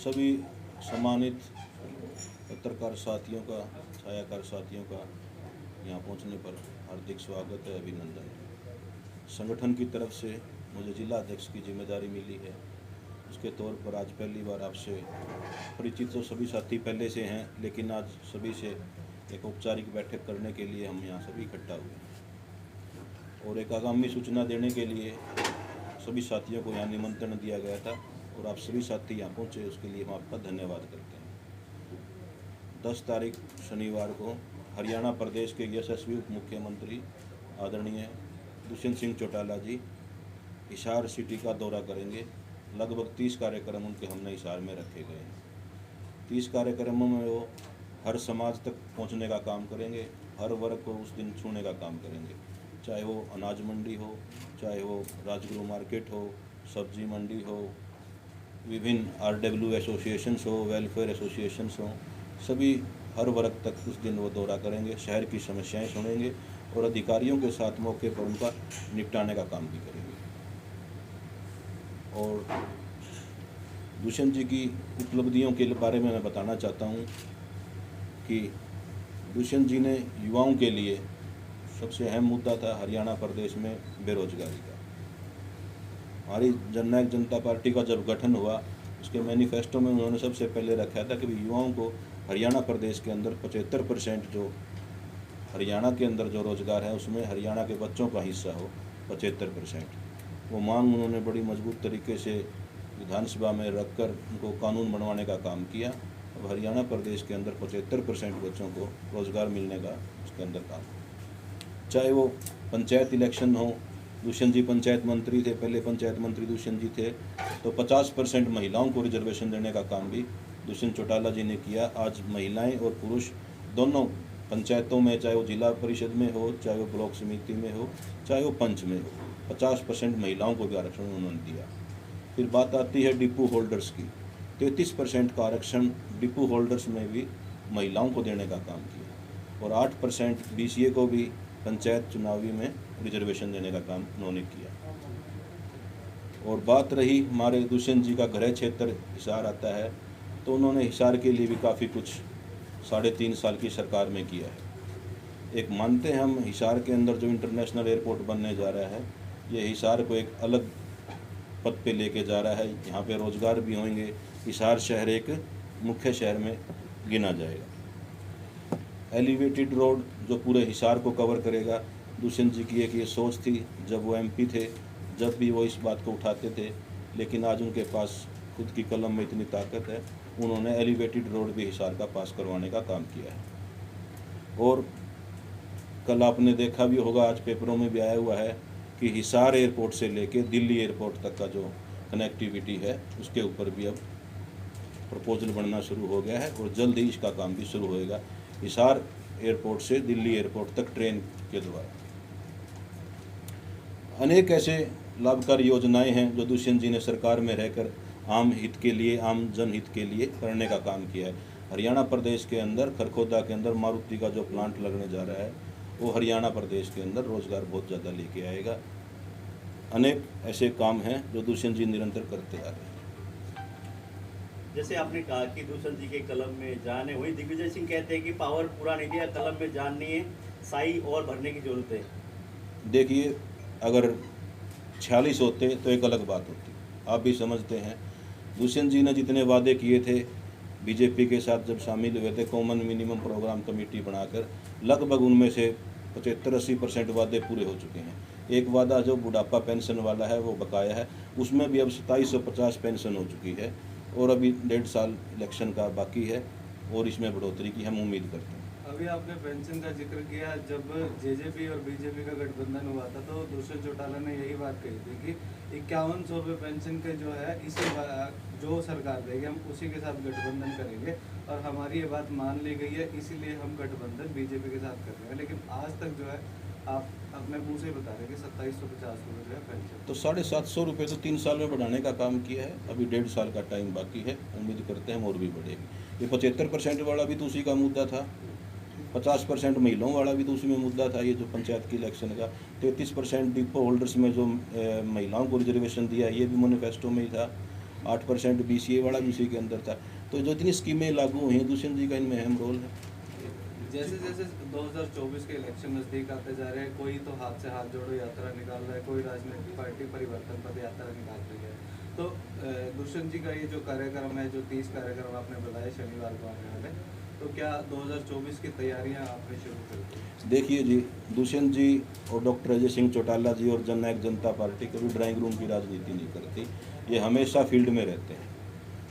सभी सम्मानित पत्रकार साथियों का, छायाकार साथियों का यहाँ पहुँचने पर हार्दिक स्वागत है, अभिनंदन है। संगठन की तरफ से मुझे जिला अध्यक्ष की जिम्मेदारी मिली है। उसके तौर पर आज पहली बार आपसे परिचित तो सभी साथी पहले से हैं, लेकिन आज सभी से एक औपचारिक बैठक करने के लिए हम यहाँ सभी इकट्ठा हुए और एक आगामी सूचना देने के लिए सभी साथियों को यहाँ निमंत्रण दिया गया था और आप सभी साथी यहाँ पहुँचे, उसके लिए हम आपका धन्यवाद करते हैं। 10 तारीख शनिवार को हरियाणा प्रदेश के यशस्वी उप मुख्यमंत्री आदरणीय दुष्यंत सिंह चौटाला जी हिसार सिटी का दौरा करेंगे। लगभग 30 कार्यक्रम उनके हमने हिसार में रखे गए हैं। 30 कार्यक्रमों में वो हर समाज तक पहुंचने का काम करेंगे, हर वर्ग को उस दिन छूने का काम करेंगे, चाहे वो अनाज मंडी हो, चाहे वो राजगुरु मार्केट हो, सब्जी मंडी हो, विभिन्न RW एसोसिएशंस हो, वेलफेयर एसोसिएशंस हो, सभी हर वर्ग तक उस दिन वो दौरा करेंगे, शहर की समस्याएं सुनेंगे और अधिकारियों के साथ मौके पर उनका निपटाने का काम भी करेंगे। और दुष्यंत जी की उपलब्धियों के बारे में मैं बताना चाहता हूँ कि दुष्यंत जी ने युवाओं के लिए सबसे अहम मुद्दा था हरियाणा प्रदेश में बेरोजगारी का। हमारी जननायक जनता पार्टी का जब गठन हुआ, उसके मैनिफेस्टो में उन्होंने सबसे पहले रखा था कि युवाओं को हरियाणा प्रदेश के अंदर 75% जो हरियाणा के अंदर जो रोज़गार है उसमें हरियाणा के बच्चों का हिस्सा हो 75%। वो मांग उन्होंने बड़ी मजबूत तरीके से विधानसभा में रखकर उनको कानून बनवाने का काम किया। अब हरियाणा प्रदेश के अंदर 75% बच्चों को रोज़गार मिलने का उसके अंदर काम, चाहे वो पंचायत इलेक्शन हो। दुष्यंत जी पंचायत मंत्री थे, पहले पंचायत मंत्री दुष्यंत जी थे, तो 50% महिलाओं को रिजर्वेशन देने का काम भी दुष्यंत चौटाला जी ने किया। आज महिलाएं और पुरुष दोनों पंचायतों में, चाहे वो जिला परिषद में हो, चाहे वो ब्लॉक समिति में हो, चाहे वो पंच में हो, 50% महिलाओं को भी आरक्षण उन्होंने दिया। फिर बात आती है डिपो होल्डर्स की, 33% का आरक्षण डिपो होल्डर्स में भी महिलाओं को देने का काम किया और 8% BCA को भी पंचायत चुनावी में रिजर्वेशन देने का काम उन्होंने किया। और बात रही हमारे दुष्यंत जी का गृह क्षेत्र हिसार आता है, तो उन्होंने हिसार के लिए भी काफ़ी कुछ 3.5 साल की सरकार में किया है। एक मानते हैं हम, हिसार के अंदर जो इंटरनेशनल एयरपोर्ट बनने जा रहा है, ये हिसार को एक अलग पद पे लेके जा रहा है। यहाँ पे रोज़गार भी होंगे, हिसार शहर एक मुख्य शहर में गिना जाएगा। एलिवेटेड रोड जो पूरे हिसार को कवर करेगा, दुष्यंत जी की एक ये सोच थी जब वो MP थे, जब भी वो इस बात को उठाते थे, लेकिन आज उनके पास खुद की कलम में इतनी ताकत है, उन्होंने एलिवेटेड रोड भी हिसार का पास करवाने का काम किया है। और कल आपने देखा भी होगा, आज पेपरों में भी आया हुआ है कि हिसार एयरपोर्ट से लेके दिल्ली एयरपोर्ट तक का जो कनेक्टिविटी है उसके ऊपर भी अब प्रपोजल बनना शुरू हो गया है और जल्द ही इसका काम भी शुरू होएगा, हिसार एयरपोर्ट से दिल्ली एयरपोर्ट तक ट्रेन के द्वारा। अनेक ऐसे लाभकारी योजनाएं हैं जो दुष्यंत जी ने सरकार में रहकर आम हित के लिए, आम जनहित के लिए करने का काम किया है। हरियाणा प्रदेश के अंदर खरखोदा के अंदर मारुति का जो प्लांट लगने जा रहा है, वो हरियाणा प्रदेश के अंदर रोज़गार बहुत ज़्यादा लेके आएगा। अनेक ऐसे काम हैं जो दुष्यंत जी निरंतर करते आ रहे हैं। जैसे आपने कहा कि दुष्यंत जी के कलम में जान है, वही दिग्विजय सिंह कहते हैं कि पावर पूरा नहीं दिया, कलम में जान नहीं है, साई और भरने की जरूरत है। देखिए, अगर 46 होते तो एक अलग बात होती, आप भी समझते हैं। दुष्यंत जी ने जितने वादे किए थे बीजेपी के साथ जब शामिल हुए थे कॉमन मिनिमम प्रोग्राम कमेटी बनाकर, लगभग उनमें से 75-80% वादे पूरे हो चुके हैं। एक वादा जो बुढ़ापा पेंशन वाला है वो बकाया है, उसमें भी अब 2750 पेंशन हो चुकी है और अभी 1.5 साल इलेक्शन का बाकी है और इसमें बढ़ोतरी की हम उम्मीद करते हैं। अभी आपने पेंशन का जिक्र किया, जब JJP और BJP का गठबंधन हुआ था तो दुष्यंत चौटाला ने यही बात कही थी कि 5100 रुपये पेंशन के जो है इसी जो सरकार देगी हम उसी के साथ गठबंधन करेंगे और हमारी ये बात मान ली गई है, इसीलिए हम गठबंधन BJP के साथ कर रहे हैं। लेकिन आज तक जो है आप अपने मुँह से बता रहे हैं कि 2750 रुपये जो है पेंशन, तो 750 रुपये तो 3 साल में बढ़ाने का काम किया है। अभी 1.5 साल का टाइम बाकी है, उम्मीद करते हैं और भी बढ़ेगी। ये 75% वाला भी तो उसी का मुद्दा था, 50% महिलाओं वाला भी तो उसी में मुद्दा था। ये जो पंचायत की इलेक्शन का 33% डिपो होल्डर्स में जो महिलाओं को रिजर्वेशन दिया, ये भी मैनिफेस्टो में ही था। 8% BCA वाला भी उसी के अंदर था। तो जो इतनी स्कीमें लागू हुई हैं, दुष्यंत जी का इनमें अहम रोल है। जैसे जैसे 2024 के इलेक्शन नज़दीक आते जा रहे हैं, कोई तो हाथ से हाथ जोड़ो यात्रा निकाल रहा है, कोई राजनीतिक पार्टी परिवर्तन पद यात्रा निकाल रही है। तो दुष्यंत जी का ये जो कार्यक्रम है, जो 30 कार्यक्रम आपने बताया शनिवार को आने वाले, तो क्या 2024 की तैयारियां आपने शुरू कर दी? देखिए जी, दुष्यंत जी और डॉक्टर अजय सिंह चौटाला जी और जननायक जनता पार्टी कभी ड्राइंग रूम की राजनीति नहीं करती, ये हमेशा फील्ड में रहते हैं।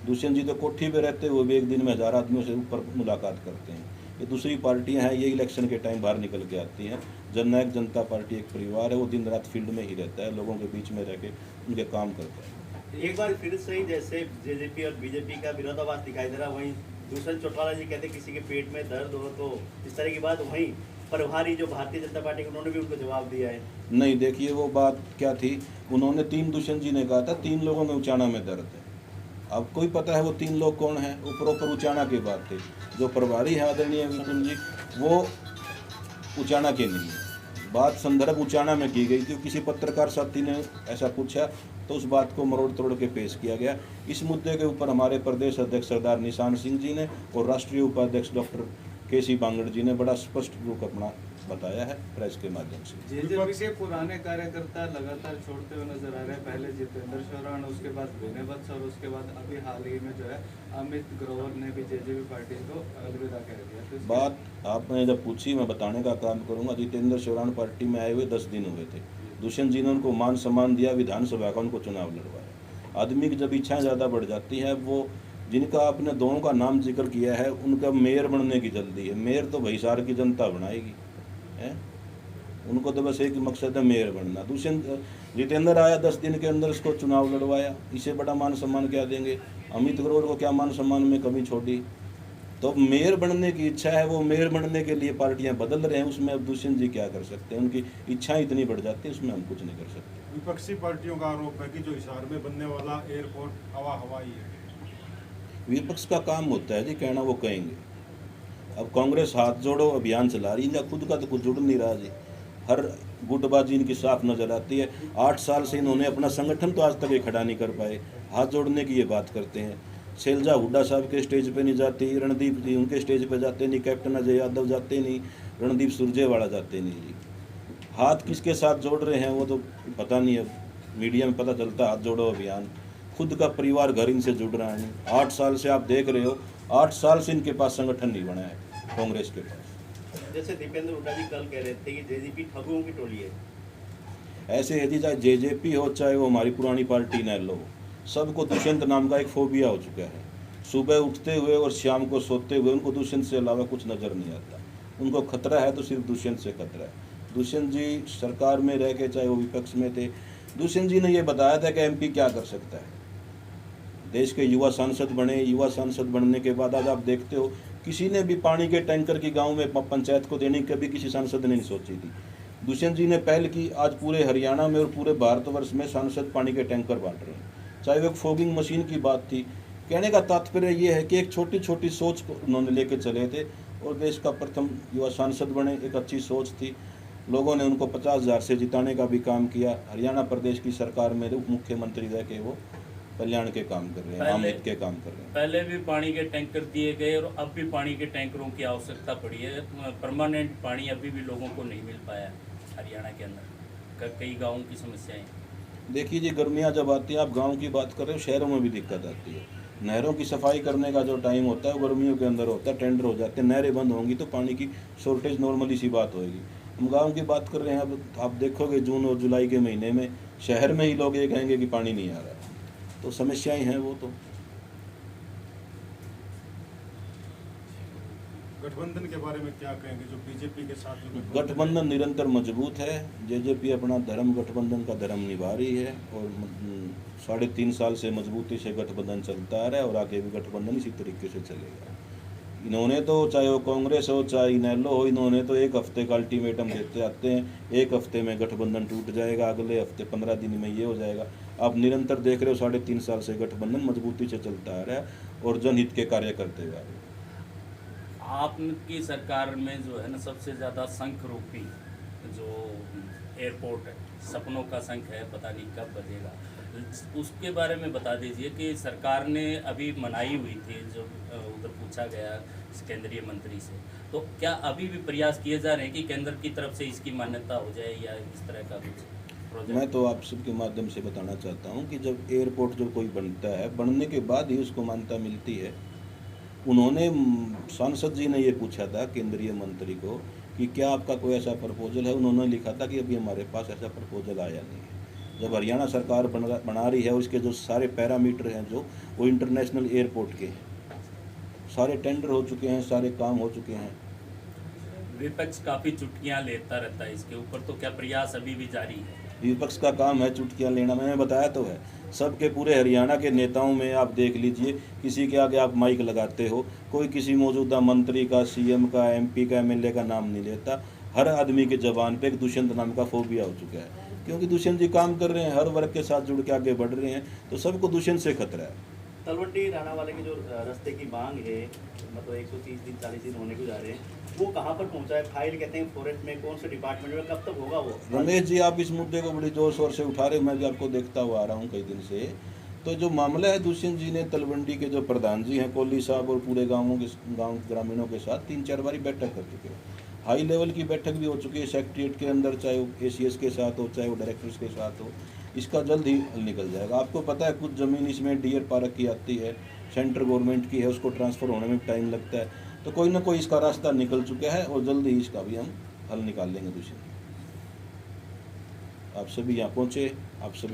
दुष्यंत जी तो कोठी पे रहते हुए भी एक दिन में 1000 आदमियों से ऊपर मुलाकात करते हैं। ये दूसरी पार्टियां हैं, ये इलेक्शन के टाइम बाहर निकल के आती हैं। जननायक जनता पार्टी एक परिवार है, वो दिन रात फील्ड में ही रहता है, लोगों के बीच में रह के उनके काम करता है। एक बार फिर से ही जैसे जेजेपी और बीजेपी का विरोधाभास दिखाई दे रहा, वहीं दुष्यंत चौटाला जी कहते किसी के पेट में दर्द हो तो इस तरह की बात, वहीं प्रभारी जो भारतीय जनता पार्टी के उन्होंने भी उनको जवाब दिया है। नहीं, देखिए वो बात क्या थी, उन्होंने 3 दुष्यंत जी ने कहा था 3 लोगों में उचाना में दर्द है। अब कोई पता है वो 3 लोग कौन हैं? वो प्रॉपर उचाना के बात थे। जो प्रभारी है आदरणीय विपुल जी, वो उचाना के नहीं है। बात संदर्भ उचाना में की गई थी। किसी पत्रकार साथी ने ऐसा पूछा तो उस बात को मरोड़ तोड़ के पेश किया गया। इस मुद्दे के ऊपर हमारे प्रदेश अध्यक्ष सरदार निशान सिंह जी ने और राष्ट्रीय उपाध्यक्ष डॉक्टर KC बांगड़ जी ने बड़ा स्पष्ट रूप अपना बताया है प्रेस के माध्यम से। जेजेपी के पुराने कार्यकर्ता लगातार छोड़ते हुए नजर आ रहे हैं। पहले जितेंद्र शोराण, उसके बाद विनय वत्स और उसके बाद अभी हाल ही में जो है अमित ग्रोवर ने भी जेजेपी पार्टी को अलविदा कह दिया। तो बात आपने जब पूछी, मैं बताने का काम करूंगा। जितेंद्र शोराण पार्टी में आए हुए 10 दिन हुए थे। दुष्यंत जी ने उनको मान सम्मान दिया, विधानसभा का उनको चुनाव लड़वाया। आदमी की जब इच्छाएं ज़्यादा बढ़ जाती हैं, वो जिनका आपने दोनों का नाम जिक्र किया है, उनका मेयर बनने की जल्दी है। मेयर तो भैसार की जनता बनाएगी, है? उनको तो बस एक ही मकसद है, मेयर बनना। जितेंद्र आया 10 दिन के अंदर उसको चुनाव लड़वाया, इसे बड़ा मान सम्मान क्या देंगे? अमित ग्रोवर को क्या मान सम्मान में कमी छोड़ी? तो मेयर बनने की इच्छा है, वो मेयर बनने के लिए पार्टियां बदल रहे हैं, उसमें अब दुष्यंत जी क्या कर सकते हैं? उनकी इच्छाएं इतनी बढ़ जाती है, उसमें हम कुछ नहीं कर सकते। विपक्षी पार्टियों का आरोप है कि जो हिसार में बनने वाला एयरपोर्ट हवाई है। विपक्ष का काम होता है जी कहना, वो कहेंगे। अब कांग्रेस हाथ जोड़ो अभियान चला रही है, खुद का तो कुछ जुड़ नहीं रहा जी। हर गुटबाजी इनकी साफ नजर आती है। 8 साल से इन्होंने अपना संगठन तो आज तक ये खड़ा नहीं कर पाए, हाथ जोड़ने की ये बात करते हैं। शैलजा हुड्डा साहब के स्टेज पे नहीं जाती, रणदीप जी उनके स्टेज पे जाते नहीं, कैप्टन अजय यादव जाते नहीं, रणदीप सुरजेवाला जाते नहीं जी। हाथ किसके साथ जोड़ रहे हैं वो तो पता नहीं है, मीडिया में पता चलता हाथ जोड़ो अभियान। खुद का परिवार घर इनसे जुड़ रहा है नहीं। 8 साल से आप देख रहे हो, 8 साल से इनके पास संगठन नहीं बना है कांग्रेस के पास। जैसे दीपेंद्र हुड्डा जी कल कह रहे थे कि जेजेपी ठगुओं की टोली है। ऐसे है जी, चाहे जेजेपी हो चाहे वो हमारी पुरानी पार्टी नैलो हो, सबको दुष्यंत नाम का एक फोबिया हो चुका है। सुबह उठते हुए और शाम को सोते हुए उनको दुष्यंत से अलावा कुछ नज़र नहीं आता। उनको खतरा है तो सिर्फ दुष्यंत से खतरा है। दुष्यंत जी सरकार में रह के, चाहे वो विपक्ष में थे, दुष्यंत जी ने ये बताया था कि MP क्या कर सकता है। देश के युवा सांसद बने। युवा सांसद बनने के बाद आज आप देखते हो, किसी ने भी पानी के टैंकर की गांव में पंचायत को देने की कभी किसी सांसद ने नहीं सोची थी। दुष्यंत जी ने पहल की। आज पूरे हरियाणा में और पूरे भारतवर्ष में सांसद पानी के टैंकर बांट रहे हैं। चाहे वो एक फॉगिंग मशीन की बात थी। कहने का तात्पर्य ये है कि एक छोटी छोटी सोच को उन्होंने लेके चले थे और देश का प्रथम युवा सांसद बने। एक अच्छी सोच थी, लोगों ने उनको 50,000 से जिताने का भी काम किया। हरियाणा प्रदेश की सरकार में उप मुख्यमंत्री रह के वो कल्याण के काम कर रहे हैं, आमद के काम कर रहे हैं। पहले भी पानी के टैंकर दिए गए और अब भी पानी के टैंकरों की आवश्यकता पड़ी है। परमानेंट पानी अभी भी लोगों को नहीं मिल पाया हरियाणा के अंदर, कई गाँवों की समस्याएं। देखिए जी, गर्मियाँ जब आती हैं, आप गांव की बात कर रहे हो, शहरों में भी दिक्कत आती है। नहरों की सफाई करने का जो टाइम होता है वो गर्मियों के अंदर होता है, टेंडर हो जाते हैं। नहरें बंद होंगी तो पानी की शॉर्टेज नॉर्मली सी बात होगी। हम गांव की बात कर रहे हैं। अब आप देखोगे जून और जुलाई के महीने में शहर में ही लोग ये कहेंगे कि पानी नहीं आ रहा है। तो समस्याएं हैं वो तो। गठबंधन के बारे में क्या कहेंगे, जो बीजेपी के साथ जो गठबंधन निरंतर मजबूत है। जेजेपी अपना धर्म गठबंधन का धर्म निभा रही है और 3.5 साल से मजबूती से गठबंधन चलता आ रहा है और आगे भी गठबंधन इसी तरीके से चलेगा। इन्होंने तो, चाहे वो कांग्रेस हो चाहे इनेलो हो, इन्होंने तो 1 हफ्ते का अल्टीमेटम देते आते हैं। 1 हफ्ते में गठबंधन टूट जाएगा, अगले हफ्ते 15 दिन में ये हो जाएगा। आप निरंतर देख रहे हो 3.5 साल से गठबंधन मजबूती से चलता आ रहा है और जनहित के कार्य करते हुए आ रहे हैं। आपकी सरकार में जो है ना, सबसे ज़्यादा शंख रूपी जो एयरपोर्ट है, सपनों का शंख है, पता नहीं कब बजेगा। उसके बारे में बता दीजिए कि सरकार ने अभी मनाई हुई थी, जो उधर पूछा गया केंद्रीय मंत्री से, तो क्या अभी भी प्रयास किए जा रहे हैं कि केंद्र की तरफ से इसकी मान्यता हो जाए या इस तरह का कुछ प्रोजेक्ट? मैं तो आप सबके माध्यम से बताना चाहता हूं कि जब एयरपोर्ट जो कोई बनता है, बनने के बाद ही उसको मान्यता मिलती है। उन्होंने सांसद जी ने ये पूछा था केंद्रीय मंत्री को कि क्या आपका कोई ऐसा प्रपोजल है, उन्होंने लिखा था कि अभी हमारे पास ऐसा प्रपोजल आया नहीं है। जब हरियाणा सरकार बना रही है, उसके जो सारे पैरामीटर हैं जो वो इंटरनेशनल एयरपोर्ट के हैं, सारे टेंडर हो चुके हैं, सारे काम हो चुके हैं। विपक्ष काफ़ी चुटकियां लेता रहता है इसके ऊपर, तो क्या प्रयास अभी भी जारी है? विपक्ष का काम है चुटकियां लेना, मैंने बताया तो है। सबके पूरे हरियाणा के नेताओं में आप देख लीजिए, किसी के आगे आप माइक लगाते हो, कोई किसी मौजूदा मंत्री का, सीएम का, एमपी का, एमएलए का नाम नहीं लेता। हर आदमी के जबान पे एक दुष्यंत नाम का फोबिया हो चुका है, क्योंकि दुष्यंत जी काम कर रहे हैं, हर वर्ग के साथ जुड़ के आगे बढ़ रहे हैं, तो सबको दुष्यंत से खतरा है। तलवंडी राणा वाले की जो रास्ते की मांग है, मतलब 130 दिन 40 दिन होने को जा रहे हैं, वो कहाँ पर पहुँचा है? फाइल कहते हैं फॉरेस्ट में, कौन से डिपार्टमेंट में, कब तक होगा वो? रमेश जी, आप इस मुद्दे को बड़ी जोर शोर से उठा रहे हो, मैं भी आपको देखता हुआ आ रहा हूँ कई दिन से। तो जो मामला है, दुष्यंत जी ने तलवंडी के जो प्रधान जी हैं कोहली साहब और पूरे गाँव ग्रामीणों के साथ 3-4 बारी बैठक कर चुके हैं। हाई लेवल की बैठक भी हो चुकी है सेक्रेटरीट के अंदर, चाहे वो ACS के साथ हो, चाहे वो डायरेक्टर्स के साथ हो। इसका जल्द ही हल निकल जाएगा। आपको पता है कुछ ज़मीन इसमें डियर पार्क की आती है, सेंट्रल गवर्नमेंट की है, उसको ट्रांसफ़र होने में टाइम लगता है। तो कोई ना कोई इसका रास्ता निकल चुका है और जल्द ही इसका भी हम हल निकाल लेंगे। दूसरी आप सभी यहाँ पहुँचे, आप सभी